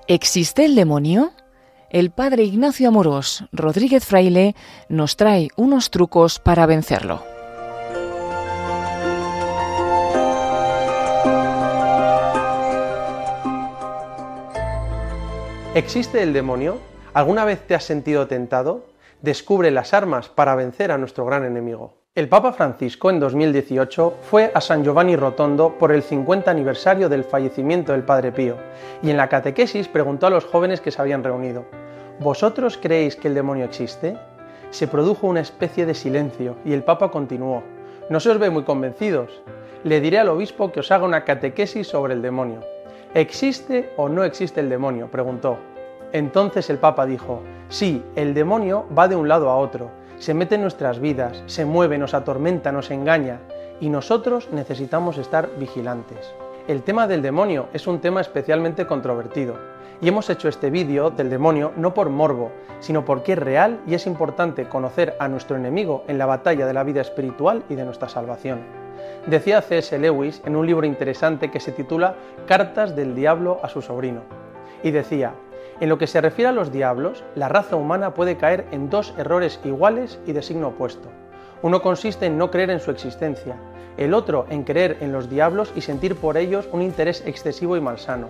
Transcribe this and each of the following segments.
¿Existe el demonio? El padre Ignacio Amorós Rodríguez Fraile nos trae unos trucos para vencerlo. ¿Existe el demonio? ¿Alguna vez te has sentido tentado? Descubre las armas para vencer a nuestro gran enemigo. El Papa Francisco en 2018 fue a San Giovanni Rotondo por el 50 aniversario del fallecimiento del Padre Pío y en la catequesis preguntó a los jóvenes que se habían reunido: ¿vosotros creéis que el demonio existe? Se produjo una especie de silencio y el Papa continuó: no se os ve muy convencidos. Le diré al obispo que os haga una catequesis sobre el demonio. ¿Existe o no existe el demonio?, preguntó. Entonces el Papa dijo: sí, el demonio va de un lado a otro, se mete en nuestras vidas, se mueve, nos atormenta, nos engaña, y nosotros necesitamos estar vigilantes. El tema del demonio es un tema especialmente controvertido, y hemos hecho este vídeo del demonio no por morbo, sino porque es real y es importante conocer a nuestro enemigo en la batalla de la vida espiritual y de nuestra salvación. Decía C.S. Lewis en un libro interesante que se titula Cartas del diablo a su sobrino, y decía: en lo que se refiere a los diablos, la raza humana puede caer en dos errores iguales y de signo opuesto. Uno consiste en no creer en su existencia, el otro en creer en los diablos y sentir por ellos un interés excesivo y malsano.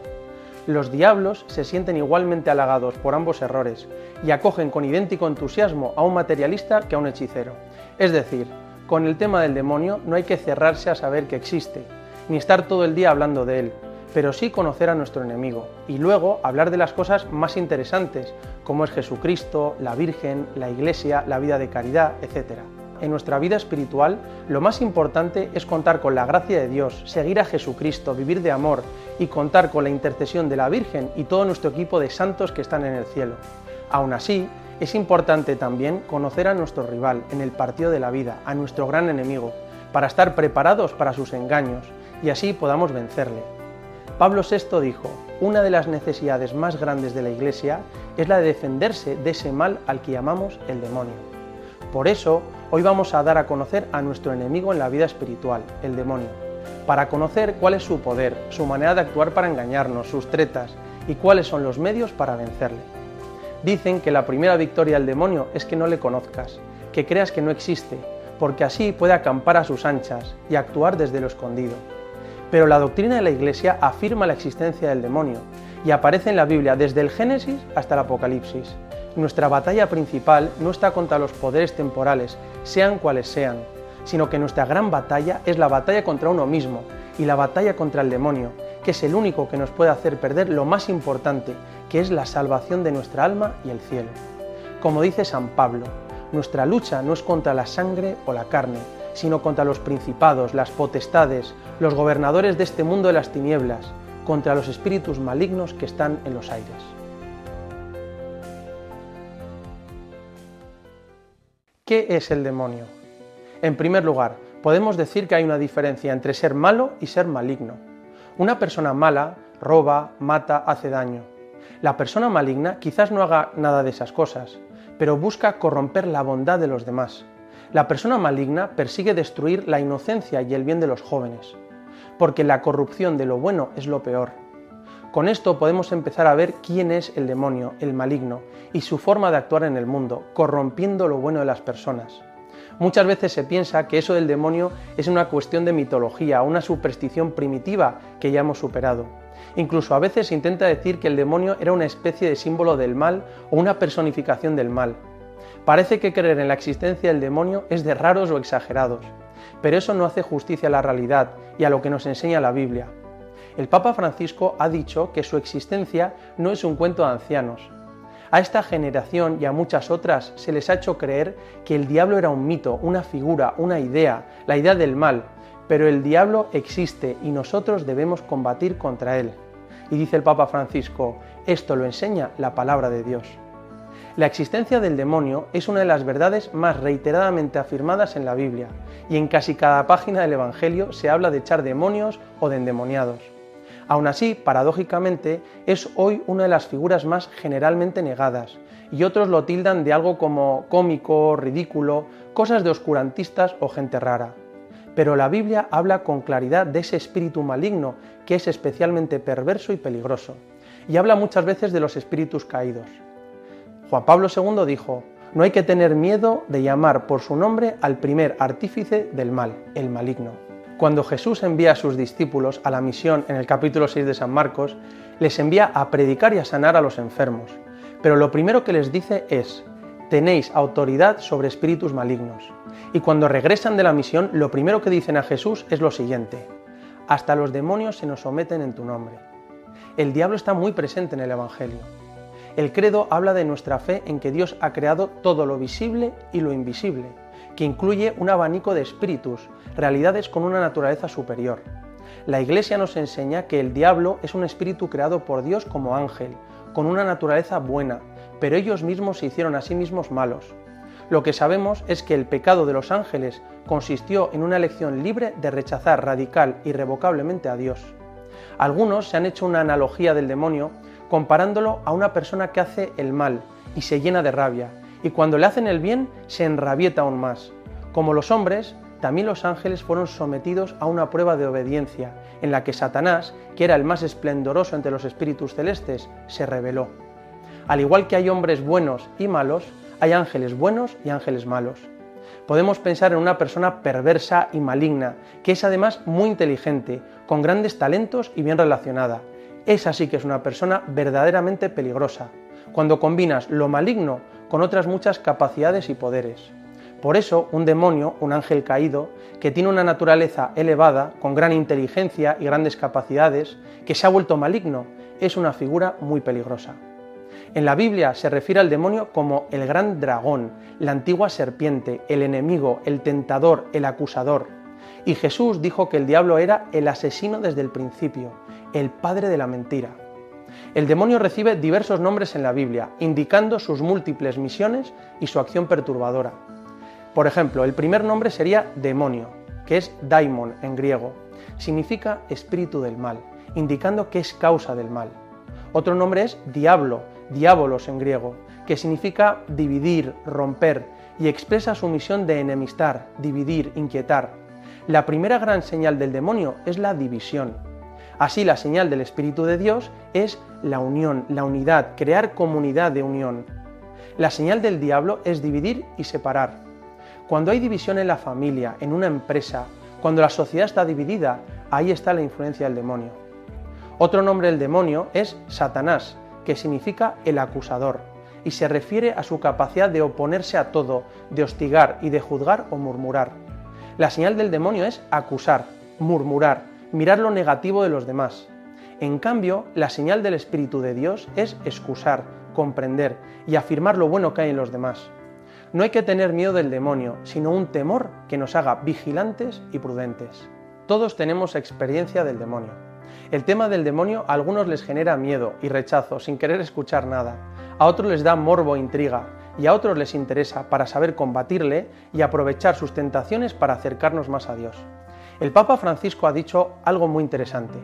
Los diablos se sienten igualmente halagados por ambos errores y acogen con idéntico entusiasmo a un materialista que a un hechicero. Es decir, con el tema del demonio no hay que cerrarse a saber que existe, ni estar todo el día hablando de él, pero sí conocer a nuestro enemigo y luego hablar de las cosas más interesantes, como es Jesucristo, la Virgen, la Iglesia, la vida de caridad, etc. En nuestra vida espiritual, lo más importante es contar con la gracia de Dios, seguir a Jesucristo, vivir de amor y contar con la intercesión de la Virgen y todo nuestro equipo de santos que están en el cielo. Aún así, es importante también conocer a nuestro rival en el partido de la vida, a nuestro gran enemigo, para estar preparados para sus engaños y así podamos vencerle. Pablo VI dijo: una de las necesidades más grandes de la Iglesia es la de defenderse de ese mal al que llamamos el demonio. Por eso, hoy vamos a dar a conocer a nuestro enemigo en la vida espiritual, el demonio, para conocer cuál es su poder, su manera de actuar para engañarnos, sus tretas y cuáles son los medios para vencerle. Dicen que la primera victoria del demonio es que no le conozcas, que creas que no existe, porque así puede acampar a sus anchas y actuar desde lo escondido. Pero la doctrina de la Iglesia afirma la existencia del demonio y aparece en la Biblia desde el Génesis hasta el Apocalipsis. Nuestra batalla principal no está contra los poderes temporales, sean cuales sean, sino que nuestra gran batalla es la batalla contra uno mismo y la batalla contra el demonio, que es el único que nos puede hacer perder lo más importante, que es la salvación de nuestra alma y el cielo. Como dice San Pablo, nuestra lucha no es contra la sangre o la carne, sino contra los principados, las potestades, los gobernadores de este mundo de las tinieblas, contra los espíritus malignos que están en los aires. ¿Qué es el demonio? En primer lugar, podemos decir que hay una diferencia entre ser malo y ser maligno. Una persona mala roba, mata, hace daño. La persona maligna quizás no haga nada de esas cosas, pero busca corromper la bondad de los demás. La persona maligna persigue destruir la inocencia y el bien de los jóvenes, porque la corrupción de lo bueno es lo peor. Con esto podemos empezar a ver quién es el demonio, el maligno, y su forma de actuar en el mundo, corrompiendo lo bueno de las personas. Muchas veces se piensa que eso del demonio es una cuestión de mitología, una superstición primitiva que ya hemos superado. Incluso a veces se intenta decir que el demonio era una especie de símbolo del mal o una personificación del mal. Parece que creer en la existencia del demonio es de raros o exagerados, pero eso no hace justicia a la realidad y a lo que nos enseña la Biblia. El Papa Francisco ha dicho que su existencia no es un cuento de ancianos. A esta generación y a muchas otras se les ha hecho creer que el diablo era un mito, una figura, una idea, la idea del mal, pero el diablo existe y nosotros debemos combatir contra él. Y dice el Papa Francisco: esto lo enseña la palabra de Dios. La existencia del demonio es una de las verdades más reiteradamente afirmadas en la Biblia, y en casi cada página del Evangelio se habla de echar demonios o de endemoniados. Aún así, paradójicamente, es hoy una de las figuras más generalmente negadas, y otros lo tildan de algo como cómico, ridículo, cosas de oscurantistas o gente rara. Pero la Biblia habla con claridad de ese espíritu maligno que es especialmente perverso y peligroso. y habla muchas veces de los espíritus caídos. Juan Pablo II dijo: no hay que tener miedo de llamar por su nombre al primer artífice del mal, el maligno. Cuando Jesús envía a sus discípulos a la misión en el capítulo 6 de San Marcos, les envía a predicar y a sanar a los enfermos. Pero lo primero que les dice es: tenéis autoridad sobre espíritus malignos. Y cuando regresan de la misión, lo primero que dicen a Jesús es lo siguiente: hasta los demonios se nos someten en tu nombre. El diablo está muy presente en el Evangelio. El credo habla de nuestra fe en que Dios ha creado todo lo visible y lo invisible, que incluye un abanico de espíritus, realidades con una naturaleza superior. La Iglesia nos enseña que el diablo es un espíritu creado por Dios como ángel, con una naturaleza buena, pero ellos mismos se hicieron a sí mismos malos. Lo que sabemos es que el pecado de los ángeles consistió en una elección libre de rechazar radical e irrevocablemente a Dios. Algunos se han hecho una analogía del demonio comparándolo a una persona que hace el mal y se llena de rabia, y cuando le hacen el bien se enrabieta aún más. Como los hombres, también los ángeles fueron sometidos a una prueba de obediencia, en la que Satanás, que era el más esplendoroso entre los espíritus celestes, se rebeló. Al igual que hay hombres buenos y malos, hay ángeles buenos y ángeles malos. Podemos pensar en una persona perversa y maligna, que es además muy inteligente, con grandes talentos y bien relacionada. Esa sí que es una persona verdaderamente peligrosa, cuando combinas lo maligno con otras muchas capacidades y poderes. Por eso, un demonio, un ángel caído, que tiene una naturaleza elevada, con gran inteligencia y grandes capacidades, que se ha vuelto maligno, es una figura muy peligrosa. En la Biblia se refiere al demonio como el gran dragón, la antigua serpiente, el enemigo, el tentador, el acusador. Y Jesús dijo que el diablo era el asesino desde el principio, el padre de la mentira. El demonio recibe diversos nombres en la Biblia, indicando sus múltiples misiones y su acción perturbadora. Por ejemplo, el primer nombre sería demonio, que es daimon en griego. Significa espíritu del mal, indicando que es causa del mal. Otro nombre es diablo, diabolos en griego, que significa dividir, romper, y expresa su misión de enemistar, dividir, inquietar. La primera gran señal del demonio es la división. Así, la señal del Espíritu de Dios es la unión, la unidad, crear comunidad de unión. La señal del diablo es dividir y separar. Cuando hay división en la familia, en una empresa, cuando la sociedad está dividida, ahí está la influencia del demonio. Otro nombre del demonio es Satanás, que significa el acusador, y se refiere a su capacidad de oponerse a todo, de hostigar y de juzgar o murmurar. La señal del demonio es acusar, murmurar, mirar lo negativo de los demás. En cambio, la señal del Espíritu de Dios es excusar, comprender y afirmar lo bueno que hay en los demás. No hay que tener miedo del demonio, sino un temor que nos haga vigilantes y prudentes. Todos tenemos experiencia del demonio. El tema del demonio a algunos les genera miedo y rechazo sin querer escuchar nada, a otros les da morbo e intriga y a otros les interesa para saber combatirle y aprovechar sus tentaciones para acercarnos más a Dios. El Papa Francisco ha dicho algo muy interesante.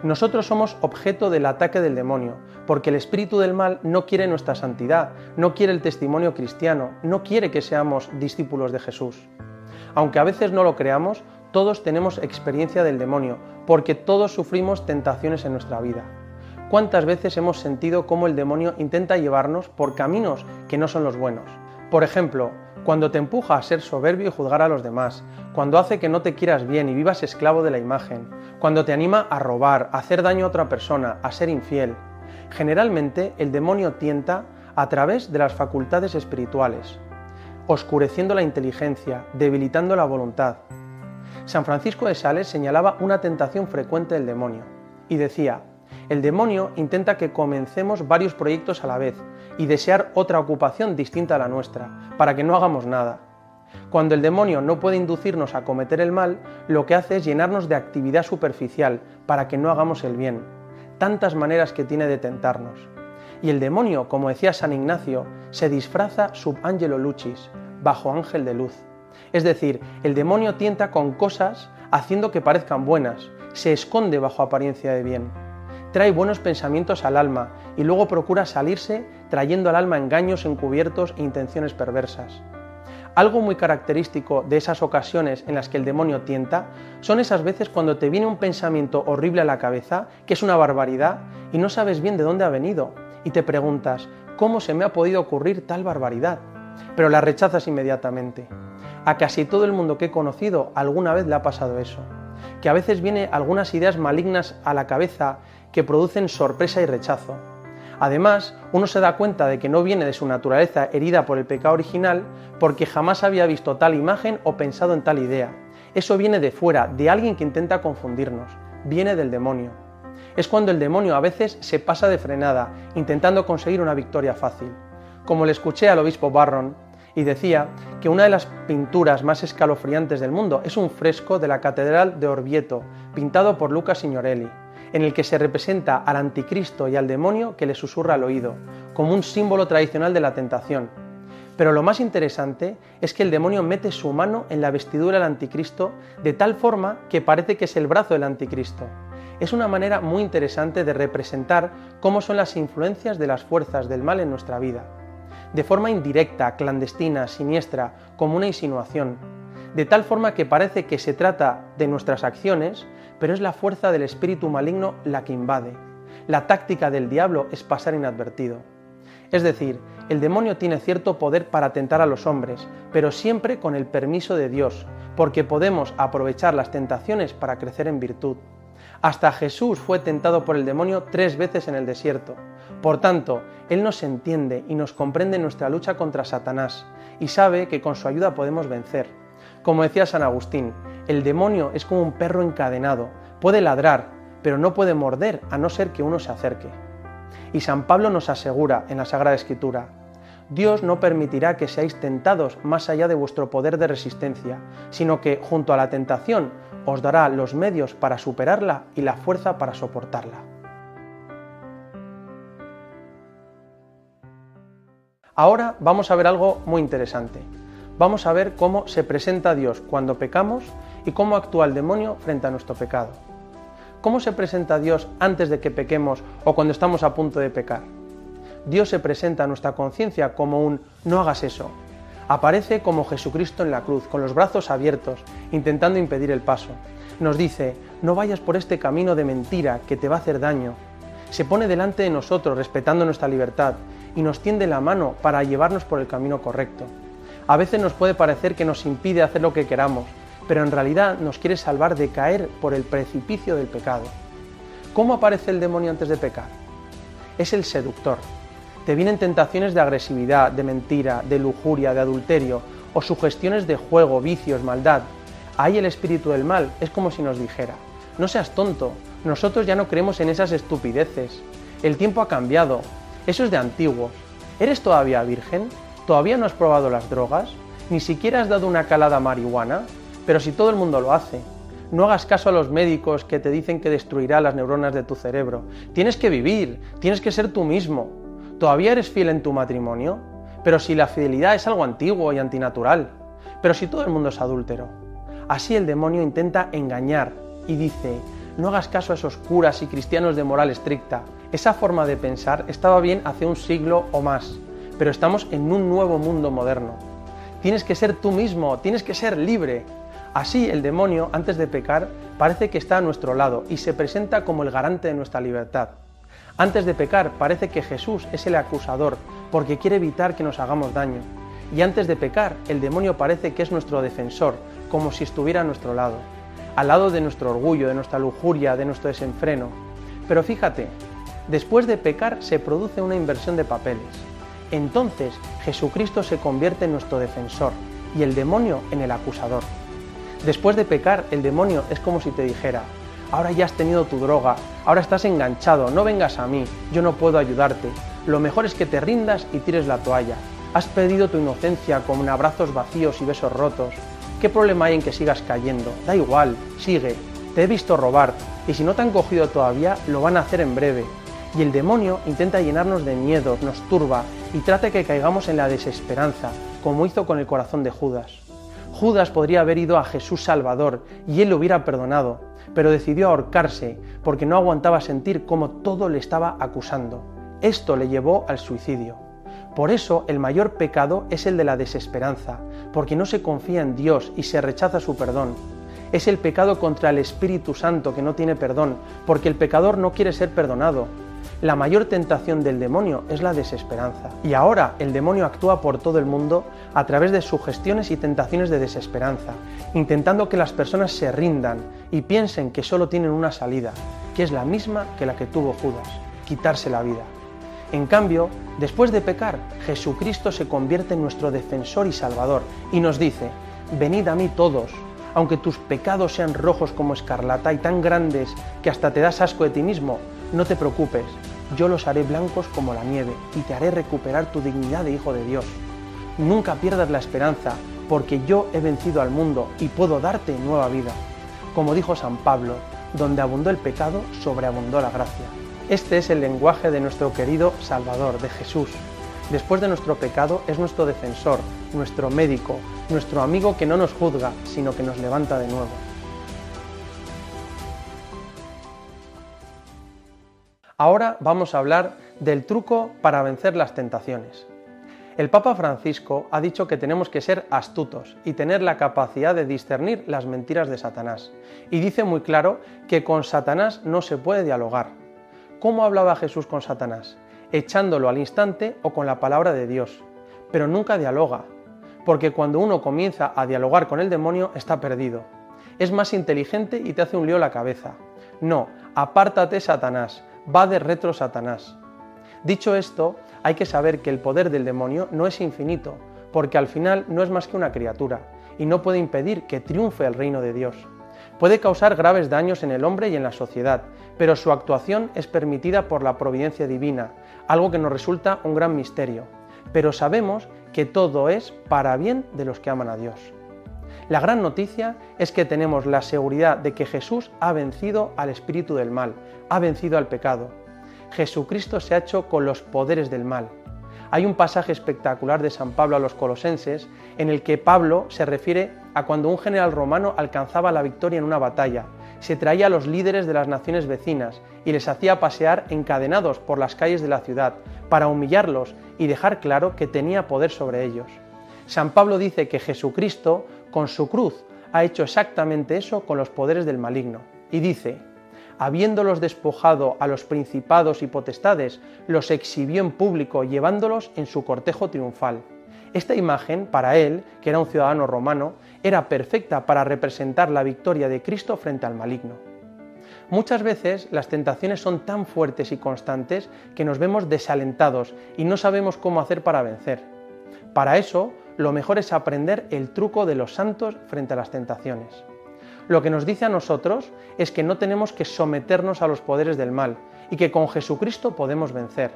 Nosotros somos objeto del ataque del demonio, porque el espíritu del mal no quiere nuestra santidad, no quiere el testimonio cristiano, no quiere que seamos discípulos de Jesús. Aunque a veces no lo creamos, todos tenemos experiencia del demonio, porque todos sufrimos tentaciones en nuestra vida. ¿Cuántas veces hemos sentido cómo el demonio intenta llevarnos por caminos que no son los buenos? Por ejemplo, cuando te empuja a ser soberbio y juzgar a los demás, cuando hace que no te quieras bien y vivas esclavo de la imagen, cuando te anima a robar, a hacer daño a otra persona, a ser infiel. Generalmente el demonio tienta a través de las facultades espirituales, oscureciendo la inteligencia, debilitando la voluntad. San Francisco de Sales señalaba una tentación frecuente del demonio y decía: el demonio intenta que comencemos varios proyectos a la vez y desear otra ocupación distinta a la nuestra, para que no hagamos nada. Cuando el demonio no puede inducirnos a cometer el mal, lo que hace es llenarnos de actividad superficial para que no hagamos el bien. Tantas maneras que tiene de tentarnos. Y el demonio, como decía San Ignacio, se disfraza sub angelo lucis, bajo ángel de luz. Es decir, el demonio tienta con cosas haciendo que parezcan buenas, se esconde bajo apariencia de bien. Trae buenos pensamientos al alma y luego procura salirse trayendo al alma engaños encubiertos e intenciones perversas. Algo muy característico de esas ocasiones en las que el demonio tienta son esas veces cuando te viene un pensamiento horrible a la cabeza, que es una barbaridad, y no sabes bien de dónde ha venido, y te preguntas, ¿cómo se me ha podido ocurrir tal barbaridad? Pero la rechazas inmediatamente. A casi todo el mundo que he conocido alguna vez le ha pasado eso, que a veces vienen algunas ideas malignas a la cabeza que producen sorpresa y rechazo. Además, uno se da cuenta de que no viene de su naturaleza herida por el pecado original porque jamás había visto tal imagen o pensado en tal idea. Eso viene de fuera, de alguien que intenta confundirnos, viene del demonio. Es cuando el demonio a veces se pasa de frenada, intentando conseguir una victoria fácil. Como le escuché al obispo Barron, y decía que una de las pinturas más escalofriantes del mundo es un fresco de la Catedral de Orvieto, pintado por Luca Signorelli, en el que se representa al anticristo y al demonio que le susurra al oído, como un símbolo tradicional de la tentación. Pero lo más interesante es que el demonio mete su mano en la vestidura del anticristo de tal forma que parece que es el brazo del anticristo. Es una manera muy interesante de representar cómo son las influencias de las fuerzas del mal en nuestra vida. De forma indirecta, clandestina, siniestra, como una insinuación, de tal forma que parece que se trata de nuestras acciones, pero es la fuerza del espíritu maligno la que invade. La táctica del diablo es pasar inadvertido. Es decir, el demonio tiene cierto poder para tentar a los hombres, pero siempre con el permiso de Dios, porque podemos aprovechar las tentaciones para crecer en virtud. Hasta Jesús fue tentado por el demonio 3 veces en el desierto. Por tanto, Él nos entiende y nos comprende en nuestra lucha contra Satanás y sabe que con su ayuda podemos vencer. Como decía San Agustín, el demonio es como un perro encadenado, puede ladrar, pero no puede morder a no ser que uno se acerque. Y San Pablo nos asegura en la Sagrada Escritura, Dios no permitirá que seáis tentados más allá de vuestro poder de resistencia, sino que junto a la tentación os dará los medios para superarla y la fuerza para soportarla. Ahora vamos a ver algo muy interesante. Vamos a ver cómo se presenta Dios cuando pecamos y cómo actúa el demonio frente a nuestro pecado. ¿Cómo se presenta Dios antes de que pequemos o cuando estamos a punto de pecar? Dios se presenta a nuestra conciencia como un no hagas eso. Aparece como Jesucristo en la cruz, con los brazos abiertos, intentando impedir el paso. Nos dice, no vayas por este camino de mentira que te va a hacer daño. Se pone delante de nosotros, respetando nuestra libertad, y nos tiende la mano para llevarnos por el camino correcto. A veces nos puede parecer que nos impide hacer lo que queramos, pero en realidad nos quiere salvar de caer por el precipicio del pecado. ¿Cómo aparece el demonio antes de pecar? Es el seductor. Te vienen tentaciones de agresividad, de mentira, de lujuria, de adulterio, o sugestiones de juego, vicios, maldad. Ahí el espíritu del mal es como si nos dijera, no seas tonto, nosotros ya no creemos en esas estupideces, el tiempo ha cambiado, eso es de antiguos, ¿eres todavía virgen? ¿Todavía no has probado las drogas? ¿Ni siquiera has dado una calada a marihuana? Pero si todo el mundo lo hace. No hagas caso a los médicos que te dicen que destruirá las neuronas de tu cerebro. Tienes que vivir, tienes que ser tú mismo. ¿Todavía eres fiel en tu matrimonio? Pero si la fidelidad es algo antiguo y antinatural. Pero si todo el mundo es adúltero. Así el demonio intenta engañar y dice, no hagas caso a esos curas y cristianos de moral estricta. Esa forma de pensar estaba bien hace un siglo o más, pero estamos en un nuevo mundo moderno. Tienes que ser tú mismo, tienes que ser libre. Así el demonio, antes de pecar, parece que está a nuestro lado y se presenta como el garante de nuestra libertad. Antes de pecar, parece que Jesús es el acusador, porque quiere evitar que nos hagamos daño. Y antes de pecar, el demonio parece que es nuestro defensor, como si estuviera a nuestro lado, al lado de nuestro orgullo, de nuestra lujuria, de nuestro desenfreno. Pero fíjate, después de pecar se produce una inversión de papeles. Entonces Jesucristo se convierte en nuestro defensor y el demonio en el acusador. Después de pecar, el demonio es como si te dijera, ahora ya has tenido tu droga, ahora estás enganchado, no vengas a mí, yo no puedo ayudarte, lo mejor es que te rindas y tires la toalla. Has perdido tu inocencia con abrazos vacíos y besos rotos. ¿Qué problema hay en que sigas cayendo? Da igual, sigue, te he visto robar, y si no te han cogido todavía, lo van a hacer en breve. Y el demonio intenta llenarnos de miedo, nos turba y trata que caigamos en la desesperanza, como hizo con el corazón de Judas. Judas podría haber ido a Jesús Salvador y él lo hubiera perdonado, pero decidió ahorcarse porque no aguantaba sentir cómo todo le estaba acusando. Esto le llevó al suicidio. Por eso el mayor pecado es el de la desesperanza, porque no se confía en Dios y se rechaza su perdón. Es el pecado contra el Espíritu Santo que no tiene perdón, porque el pecador no quiere ser perdonado. La mayor tentación del demonio es la desesperanza. Y ahora el demonio actúa por todo el mundo a través de sugestiones y tentaciones de desesperanza, intentando que las personas se rindan y piensen que solo tienen una salida, que es la misma que la que tuvo Judas, quitarse la vida. En cambio, después de pecar, Jesucristo se convierte en nuestro defensor y salvador y nos dice: venid a mí todos, aunque tus pecados sean rojos como escarlata y tan grandes que hasta te das asco de ti mismo, no te preocupes, yo los haré blancos como la nieve y te haré recuperar tu dignidad de hijo de Dios. Nunca pierdas la esperanza, porque yo he vencido al mundo y puedo darte nueva vida. Como dijo San Pablo, donde abundó el pecado, sobreabundó la gracia. Este es el lenguaje de nuestro querido Salvador, de Jesús. Después de nuestro pecado es nuestro defensor, nuestro médico, nuestro amigo que no nos juzga, sino que nos levanta de nuevo. Ahora vamos a hablar del truco para vencer las tentaciones. El Papa Francisco ha dicho que tenemos que ser astutos y tener la capacidad de discernir las mentiras de Satanás. Y dice muy claro que con Satanás no se puede dialogar. ¿Cómo hablaba Jesús con Satanás? Echándolo al instante o con la palabra de Dios. Pero nunca dialoga, porque cuando uno comienza a dialogar con el demonio está perdido. Es más inteligente y te hace un lío la cabeza. No, apártate Satanás, va de retro Satanás. Dicho esto, hay que saber que el poder del demonio no es infinito, porque al final no es más que una criatura, y no puede impedir que triunfe el reino de Dios. Puede causar graves daños en el hombre y en la sociedad, pero su actuación es permitida por la providencia divina, algo que nos resulta un gran misterio. Pero sabemos que todo es para bien de los que aman a Dios. La gran noticia es que tenemos la seguridad de que Jesús ha vencido al espíritu del mal, ha vencido al pecado. Jesucristo se ha hecho con los poderes del mal. Hay un pasaje espectacular de San Pablo a los Colosenses en el que Pablo se refiere a cuando un general romano alcanzaba la victoria en una batalla. Se traía a los líderes de las naciones vecinas y les hacía pasear encadenados por las calles de la ciudad para humillarlos y dejar claro que tenía poder sobre ellos. San Pablo dice que Jesucristo, con su cruz, ha hecho exactamente eso con los poderes del maligno. Y dice: habiéndolos despojado a los principados y potestades, los exhibió en público, llevándolos en su cortejo triunfal. Esta imagen, para él, que era un ciudadano romano, era perfecta para representar la victoria de Cristo frente al maligno. Muchas veces las tentaciones son tan fuertes y constantes que nos vemos desalentados y no sabemos cómo hacer para vencer. Para eso, lo mejor es aprender el truco de los santos frente a las tentaciones. Lo que nos dice a nosotros es que no tenemos que someternos a los poderes del mal y que con Jesucristo podemos vencer.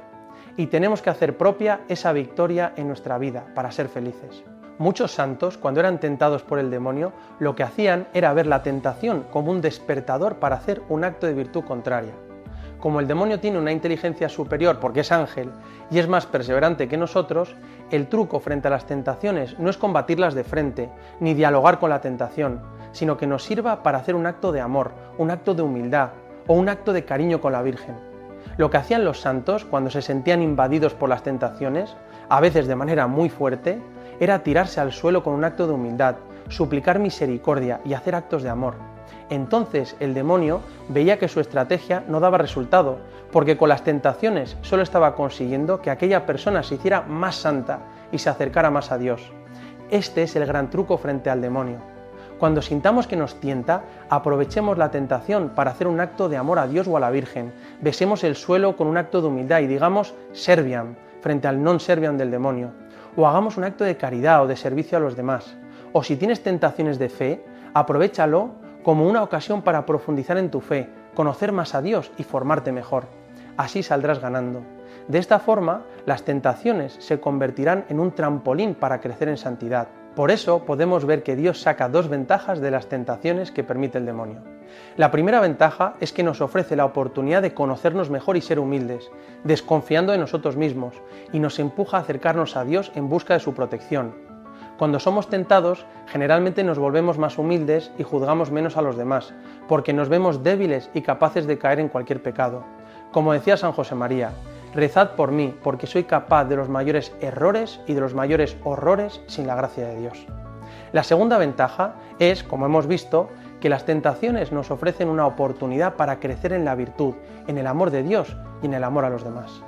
Y tenemos que hacer propia esa victoria en nuestra vida para ser felices. Muchos santos, cuando eran tentados por el demonio, lo que hacían era ver la tentación como un despertador para hacer un acto de virtud contraria. Como el demonio tiene una inteligencia superior porque es ángel y es más perseverante que nosotros, el truco frente a las tentaciones no es combatirlas de frente, ni dialogar con la tentación, sino que nos sirva para hacer un acto de amor, un acto de humildad o un acto de cariño con la Virgen. Lo que hacían los santos cuando se sentían invadidos por las tentaciones, a veces de manera muy fuerte, era tirarse al suelo con un acto de humildad, suplicar misericordia y hacer actos de amor. Entonces el demonio veía que su estrategia no daba resultado, porque con las tentaciones solo estaba consiguiendo que aquella persona se hiciera más santa y se acercara más a Dios. Este es el gran truco frente al demonio. Cuando sintamos que nos tienta, aprovechemos la tentación para hacer un acto de amor a Dios o a la Virgen. Besemos el suelo con un acto de humildad y digamos serviam frente al non serviam del demonio. O hagamos un acto de caridad o de servicio a los demás. O si tienes tentaciones de fe, aprovéchalo como una ocasión para profundizar en tu fe, conocer más a Dios y formarte mejor. Así saldrás ganando. De esta forma, las tentaciones se convertirán en un trampolín para crecer en santidad. Por eso podemos ver que Dios saca dos ventajas de las tentaciones que permite el demonio. La primera ventaja es que nos ofrece la oportunidad de conocernos mejor y ser humildes, desconfiando de nosotros mismos, y nos empuja a acercarnos a Dios en busca de su protección. Cuando somos tentados, generalmente nos volvemos más humildes y juzgamos menos a los demás, porque nos vemos débiles y capaces de caer en cualquier pecado. Como decía San José María, Rezad por mí, porque soy capaz de los mayores errores y de los mayores horrores sin la gracia de Dios. La segunda ventaja es, como hemos visto, que las tentaciones nos ofrecen una oportunidad para crecer en la virtud, en el amor de Dios y en el amor a los demás.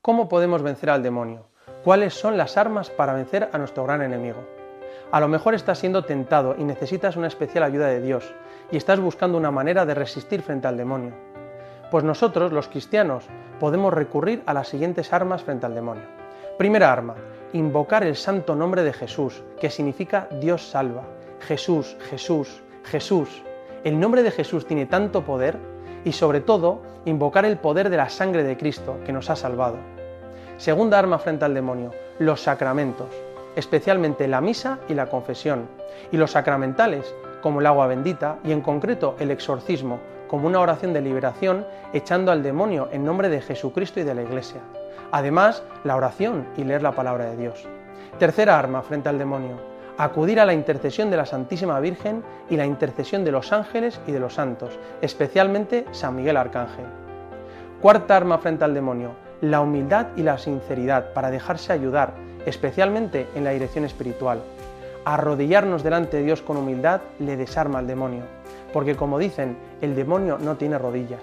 ¿Cómo podemos vencer al demonio? ¿Cuáles son las armas para vencer a nuestro gran enemigo? A lo mejor estás siendo tentado y necesitas una especial ayuda de Dios y estás buscando una manera de resistir frente al demonio. Pues nosotros, los cristianos, podemos recurrir a las siguientes armas frente al demonio. Primera arma, invocar el santo nombre de Jesús, que significa Dios salva. Jesús, Jesús, Jesús. El nombre de Jesús tiene tanto poder y sobre todo invocar el poder de la sangre de Cristo que nos ha salvado. Segunda arma frente al demonio, los sacramentos, especialmente la misa y la confesión, y los sacramentales como el agua bendita y en concreto el exorcismo como una oración de liberación echando al demonio en nombre de Jesucristo y de la Iglesia. Además, la oración y leer la palabra de Dios. Tercera arma frente al demonio, acudir a la intercesión de la Santísima Virgen y la intercesión de los ángeles y de los santos, especialmente San Miguel Arcángel. Cuarta arma frente al demonio, la humildad y la sinceridad para dejarse ayudar, especialmente en la dirección espiritual. Arrodillarnos delante de Dios con humildad le desarma al demonio, porque como dicen, el demonio no tiene rodillas.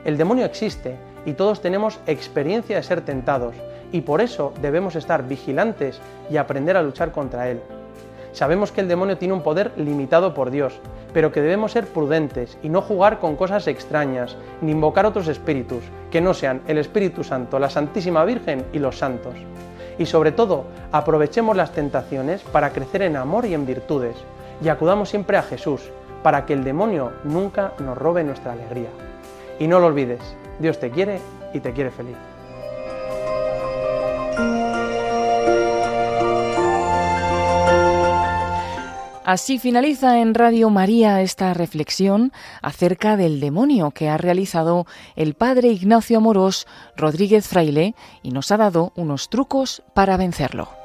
El demonio existe y todos tenemos experiencia de ser tentados y por eso debemos estar vigilantes y aprender a luchar contra él. Sabemos que el demonio tiene un poder limitado por Dios, pero que debemos ser prudentes y no jugar con cosas extrañas, ni invocar otros espíritus, que no sean el Espíritu Santo, la Santísima Virgen y los santos. Y sobre todo, aprovechemos las tentaciones para crecer en amor y en virtudes, y acudamos siempre a Jesús, para que el demonio nunca nos robe nuestra alegría. Y no lo olvides, Dios te quiere y te quiere feliz. Así finaliza en Radio María esta reflexión acerca del demonio que ha realizado el padre Ignacio Amorós Rodríguez Fraile y nos ha dado unos trucos para vencerlo.